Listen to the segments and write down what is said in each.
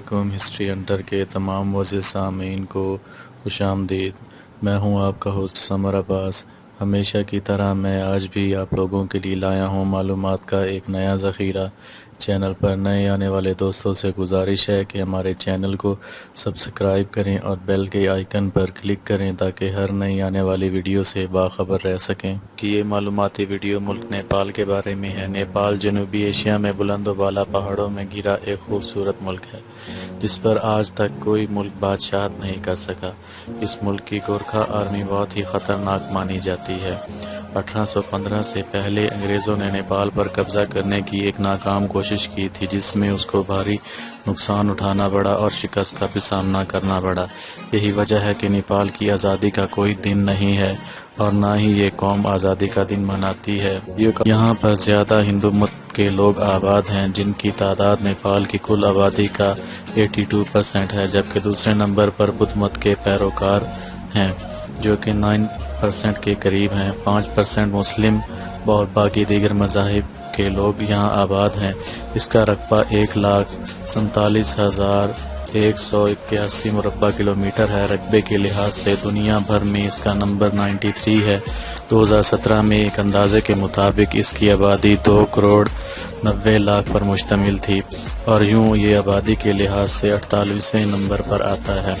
علیکم۔ History Hunter کے تمام معزز سامعین کو خوش آمدید۔ میں ہوں آپ کا ہوسٹ سمر عباس۔ ہمیشہ کی طرح میں آج بھی آپ لوگوں کے لیے لایا ہوں معلومات کا ایک نیا ذخیرہ۔ چینل پر نئے آنے والے دوستوں سے گزارش ہے کہ ہمارے چینل کو سبسکرائب کریں اور بیل کے آئیکن پر کلک کریں تاکہ ہر نئی آنے والی ویڈیو سے باخبر رہ سکیں۔ کہ یہ معلوماتی ویڈیو ملک نیپال کے بارے میں ہے۔ نیپال جنوبی ایشیا میں بلند و بالا پہاڑوں میں گھرا ایک خوبصورت ملک ہے جس پر آج تک کوئی ملک بادشاہت نہیں کر سکا۔ اس ملک کی گورکھا آرمی بہت ہی خطرناک مانی جاتی ہے۔ 1815 سے پہلے انگریزوں نے نیپال پر قبضہ کرنے کی ایک ناکام کوشش کی تھی جس میں اس کو بھاری نقصان اٹھانا پڑا اور شکست کا بھی سامنا کرنا پڑا۔ یہی وجہ ہے کہ نیپال کی آزادی کا کوئی دن نہیں ہے اور نہ ہی یہ قوم آزادی کا دن مناتی ہے۔ یہاں پر زیادہ ہندو مت کے لوگ آباد ہیں جن کی تعداد نیپال کی کل آبادی کا 82% ہے، جبکہ دوسرے نمبر پر بدھ مت کے پیروکار ہیں جو کہ 9% کے قریب ہیں۔ 5% مسلم اور باقی دیگر مذاہب کے لوگ یہاں آباد ہیں۔ اس کا رقبہ 1,47,181 مربع کلومیٹر ہے۔ رقبے کے لحاظ سے دنیا بھر میں اس کا نمبر 93 ہے۔ 2017 میں ایک اندازے کے مطابق اس کی آبادی 2,90,00,000 پر مشتمل تھی اور یوں یہ آبادی کے لحاظ سے 48ویں نمبر پر آتا ہے۔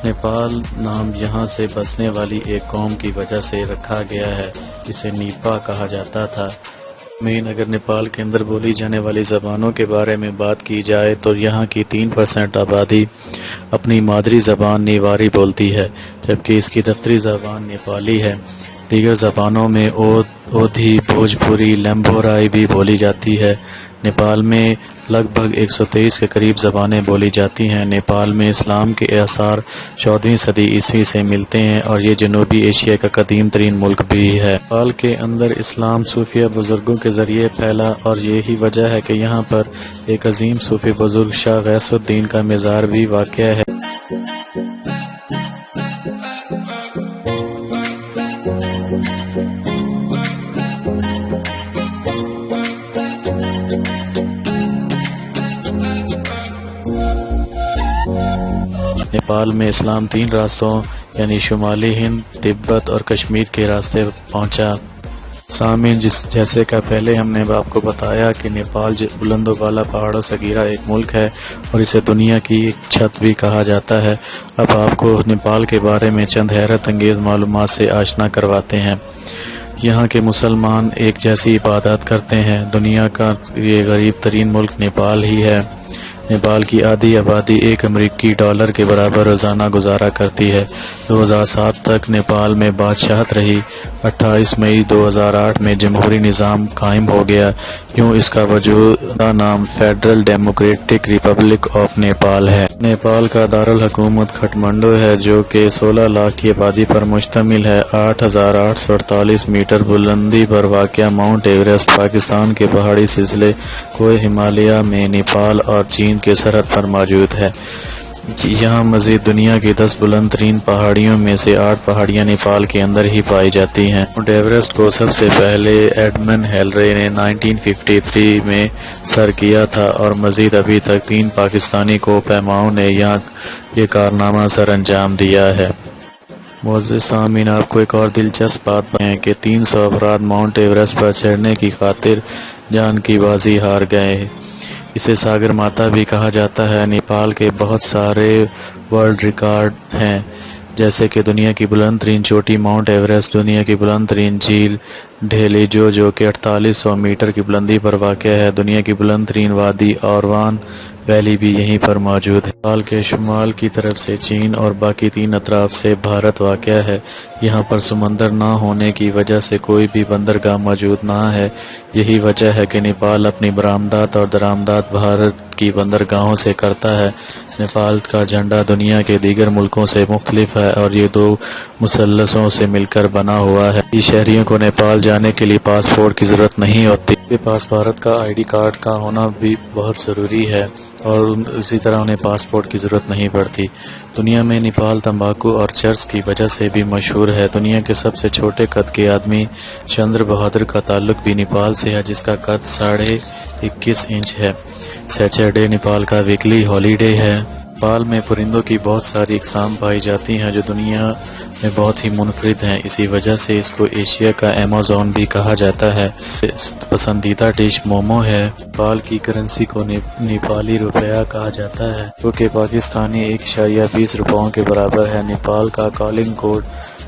نیپال نام یہاں سے بسنے والی ایک قوم کی وجہ سے رکھا گیا ہے جسے نیپا کہا جاتا تھا۔ اگر نیپال کے اندر بولی جانے والی زبانوں کے بارے میں بات کی جائے تو یہاں کی 3% آبادی اپنی مادری زبان نیواری بولتی ہے، جبکہ اس کی دفتری زبان نیپالی ہے۔ دیگر زبانوں میں اودھی، بھوجپوری، لمبورائی بھی بولی جاتی ہے۔ نیپال میں لگ بھگ 123 کے قریب زبانیں بولی جاتی ہیں۔ نیپال میں اسلام کے آثار 14ویں صدی عیسوی سے ملتے ہیں اور یہ جنوبی ایشیا کا قدیم ترین ملک بھی ہے۔ نیپال کے اندر اسلام صوفیہ بزرگوں کے ذریعے پھیلا اور یہی وجہ ہے کہ یہاں پر ایک عظیم صوفی بزرگ شاہ غیاث الدین کا مزار بھی واقع ہے۔ نیپال میں اسلام 3 راستوں یعنی شمالی ہند، تبت اور کشمیر کے راستے پہنچا۔ سامعین، جیسے کہ پہلے ہم نے آپ کو بتایا کہ نیپال بلند و بالا پہاڑوں سے گھرا ایک ملک ہے اور اسے دنیا کی ایک چھت بھی کہا جاتا ہے۔ اب آپ کو نیپال کے بارے میں چند حیرت انگیز معلومات سے آشنا کرواتے ہیں۔ یہاں کے مسلمان ایک جیسی عبادات کرتے ہیں۔ دنیا کا یہ غریب ترین ملک نیپال ہی ہے۔ نیپال کی آدھی آبادی $1 کے برابر روزانہ گزارا کرتی ہے۔ 2007 تک نیپال میں بادشاہت رہی۔ 28 مئی 2008 میں جمہوری نظام قائم ہو گیا۔ یوں اس کا موجودہ نام federal democratic republic of Nepal ہے۔ نیپال کا دارالحکومت کھٹمنڈو ہے جو کہ 16 لاکھ کی آبادی پر مشتمل ہے۔ 8,848 میٹر بلندی پر واقع ماؤنٹ ایورسٹ پاکستان کے پہاڑی سلسلے کوہ ہمالیہ میں نیپال اور چین کے سرحد پر موجود ہے۔ یہاں مزید دنیا کی 10 بلند ترین پہاڑیوں میں سے 8 پہاڑیاں نیپال کے اندر ہی پائی جاتی ہیں۔ ماؤنٹ ایورسٹ کو سب سے پہلے ایڈمن ہیلرے نے 1953 میں سر کیا تھا اور مزید ابھی تک 3 پاکستانی کوہ پیماؤں نے یہاں یہ کارنامہ سر انجام دیا ہے۔ معزز سامعین، آپ کو ایک اور دلچسپ بات بتائیں کہ 300 افراد ماؤنٹ ایورسٹ پر چڑھنے کی خاطر جان کی بازی ہار گئے۔ اسے ساگر ماتا بھی کہا جاتا ہے۔ نیپال کے بہت سارے ورلڈ ریکارڈ ہیں، جیسے کہ دنیا کی بلند ترین چوٹی ماؤنٹ ایورسٹ، دنیا کی بلند ترین جھیل ڈھیلیجو جو کہ 4800 میٹر کی بلندی پر واقع ہے، دنیا کی بلند ترین وادی اوروان ویلی بھی یہیں پر موجود ہے۔ نیپال کے شمال کی طرف سے چین اور باقی 3 اطراف سے بھارت واقع ہے۔ یہاں پر سمندر نہ ہونے کی وجہ سے کوئی بھی بندرگاہ موجود نہ ہے۔ یہی وجہ ہے کہ نیپال اپنی برآمدات اور درآمدات بھارت کی بندرگاہوں سے کرتا ہے۔ نیپال کا جھنڈا دنیا کے دیگر ملکوں سے مختلف ہے اور یہ 2 مثلثوں سے مل کر بنا ہوا ہے۔ شہریوں کو نیپال جانے کے لیے پاسپورٹ کی ضرورت نہیں ہوتی۔ کے پاس بھارت کا ID کارڈ کا ہونا بھی بہت ضروری ہے۔ اور اسی طرح انہیں پاسپورٹ کی ضرورت نہیں پڑتی۔ دنیا میں نیپال تمباکو اور چرس کی وجہ سے بھی مشہور ہے۔ دنیا کے سب سے چھوٹے قد کے آدمی چندر بہادر کا تعلق بھی نیپال سے ہے، جس کا قد 21.5 انچ ہے۔ سیٹرڈے نیپال کا ویکلی ہالیڈے ہے۔ نیپال میں پرندوں کی بہت ساری اقسام پائی جاتی ہیں جو دنیا میں بہت ہی منفرد ہیں، اسی وجہ سے اس کو ایشیا کا ایمیزون بھی کہا جاتا ہے۔ پسندیدہ ڈش مومو ہے۔ نیپال کی کرنسی کو نیپالی روپیہ کہا جاتا ہے، جو کہ پاکستانی 1.20 روپوں کے برابر ہے۔ نیپال کا کالنگ کوڈ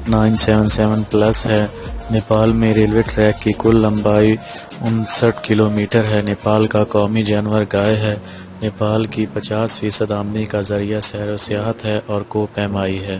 977+ ہے۔ نیپال میں ریلوے ٹریک کی کل لمبائی 59 کلومیٹر ہے۔ نیپال کا قومی جانور گائے ہے۔ نیپال کی 50% آمدنی کا ذریعہ سیر و سیاحت ہے اور کوہ پیمائی ہے۔